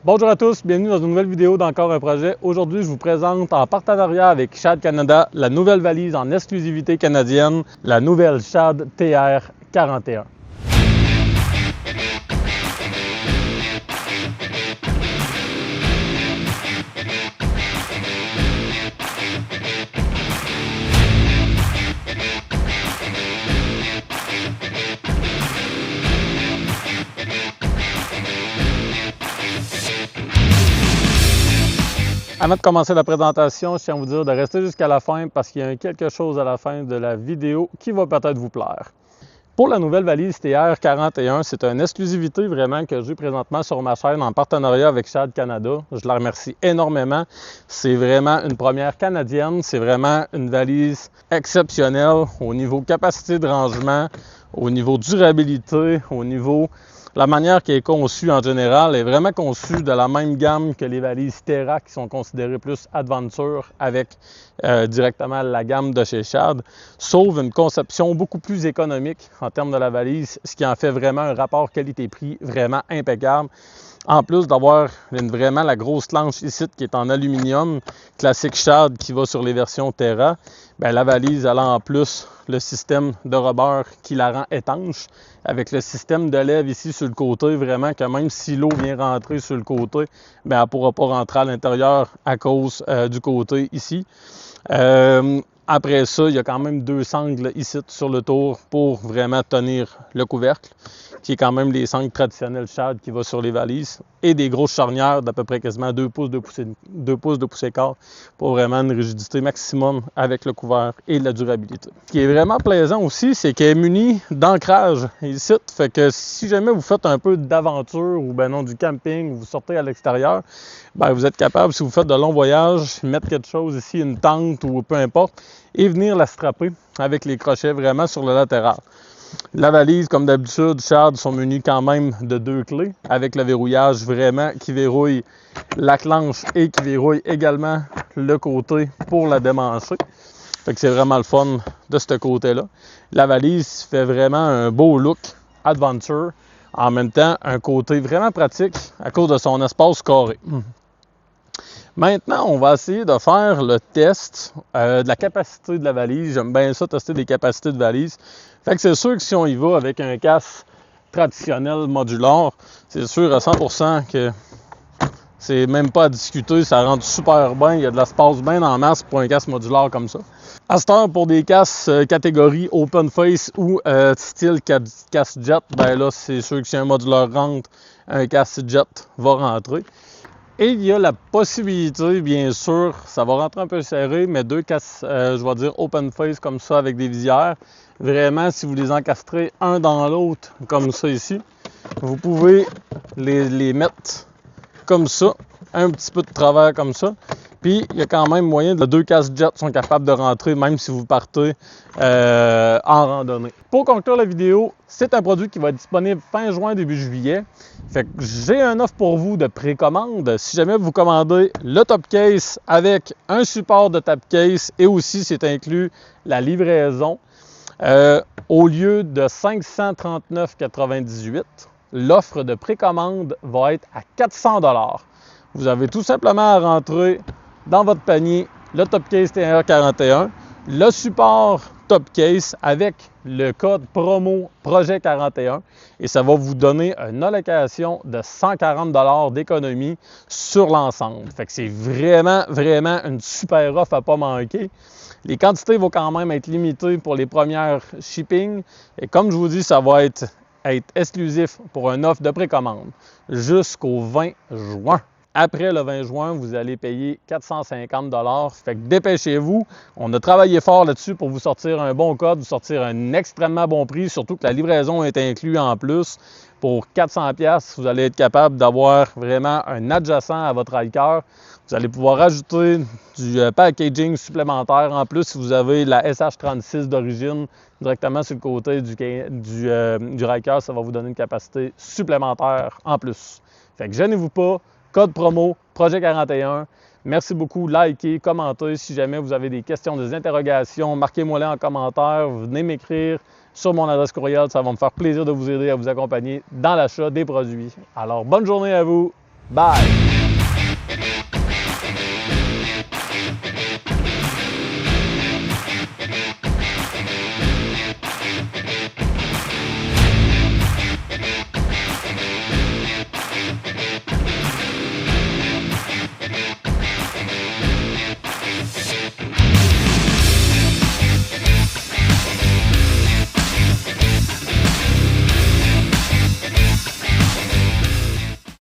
Bonjour à tous, bienvenue dans une nouvelle vidéo d'Encore un projet. Aujourd'hui, je vous présente en partenariat avec Shad Canada la nouvelle valise en exclusivité canadienne, la nouvelle Shad TR41. Avant de commencer la présentation, je tiens à vous dire de rester jusqu'à la fin parce qu'il y a quelque chose à la fin de la vidéo qui va peut-être vous plaire. Pour la nouvelle valise TR41, c'est une exclusivité vraiment que j'ai présentement sur ma chaîne en partenariat avec Shad Canada. Je la remercie énormément. C'est vraiment une première canadienne. C'est vraiment une valise exceptionnelle au niveau capacité de rangement, au niveau durabilité, au niveau la manière qui est conçue en général est vraiment conçue de la même gamme que les valises Terra qui sont considérées plus Adventure avec directement la gamme de chez Shad, sauf une conception beaucoup plus économique en termes de la valise, ce qui en fait vraiment un rapport qualité-prix vraiment impeccable. En plus d'avoir vraiment la grosse planche ici qui est en aluminium, classique Shad qui va sur les versions Terra, bien, la valise elle a en plus le système de rebord qui la rend étanche, avec le système de lèvres ici sur le côté, vraiment que même si l'eau vient rentrer sur le côté, bien, elle ne pourra pas rentrer à l'intérieur à cause du côté ici. Après ça, il y a quand même deux sangles ici sur le tour pour vraiment tenir le couvercle, qui est quand même les sangles traditionnels Shad qui va sur les valises, et des grosses charnières d'à peu près quasiment 2 pouces de pouce et quart pour vraiment une rigidité maximum avec le couvert et la durabilité. Ce qui est vraiment plaisant aussi, c'est qu'elle est munie d'ancrage ici, fait que si jamais vous faites un peu d'aventure ou ben non du camping, ou vous sortez à l'extérieur, ben vous êtes capable, si vous faites de longs voyages, mettre quelque chose ici, une tente ou peu importe, et venir la strapper avec les crochets vraiment sur le latéral. La valise, comme d'habitude, Shad sont munis quand même de 2 clés avec le verrouillage vraiment qui verrouille la planche et qui verrouille également le côté pour la démancher. Fait que c'est vraiment le fun de ce côté-là. La valise fait vraiment un beau look adventure, en même temps un côté vraiment pratique à cause de son espace carré. Maintenant, on va essayer de faire le test de la capacité de la valise. J'aime bien ça, tester des capacités de valise. Fait que c'est sûr que si on y va avec un casque traditionnel modulaire, c'est sûr à 100% que c'est même pas à discuter. Ça rentre super bien. Il y a de l'espace bien en masse pour un casque modulaire comme ça. À cette heure, pour des casques catégorie open face ou style casque jet, ben là, c'est sûr que si un modulaire rentre, un casque jet va rentrer. Et il y a la possibilité, bien sûr, ça va rentrer un peu serré, mais deux casques, je vais dire open face comme ça avec des visières. Vraiment, si vous les encastrez un dans l'autre, comme ça ici, vous pouvez les mettre comme ça, un petit peu de travers comme ça. Puis, il y a quand même moyen de deux casques jet sont capables de rentrer, même si vous partez en randonnée. Pour conclure la vidéo, c'est un produit qui va être disponible fin juin, début juillet. Fait que j'ai un offre pour vous de précommande. Si jamais vous commandez le top case avec un support de top case et aussi c'est inclus la livraison, au lieu de 539,98 $, l'offre de précommande va être à 400 $. Vous avez tout simplement à rentrer dans votre panier le top case TR41, le support top case avec le code promo projet 41 et ça va vous donner une allocation de 140 $ d'économie sur l'ensemble. Fait que c'est vraiment une super offre à pas manquer. Les quantités vont quand même être limitées pour les premières shipping et comme je vous dis, ça va être exclusif pour une offre de précommande jusqu'au 20 juin. Après le 20 juin, vous allez payer 450 $. Fait que dépêchez-vous. On a travaillé fort là-dessus pour vous sortir un bon code, vous sortir un extrêmement bon prix, surtout que la livraison est inclue en plus. Pour 400 $, vous allez être capable d'avoir vraiment un adjacent à votre hiker. Vous allez pouvoir ajouter du packaging supplémentaire. En plus, si vous avez la SH36 d'origine directement sur le côté du hiker, ça va vous donner une capacité supplémentaire en plus. Fait que gênez-vous pas. Code promo, projet 41. Merci beaucoup, likez, commentez. Si jamais vous avez des questions, des interrogations, marquez-moi-les en commentaire. Venez m'écrire sur mon adresse courriel. Ça va me faire plaisir de vous aider à vous accompagner dans l'achat des produits. Alors, bonne journée à vous! Bye!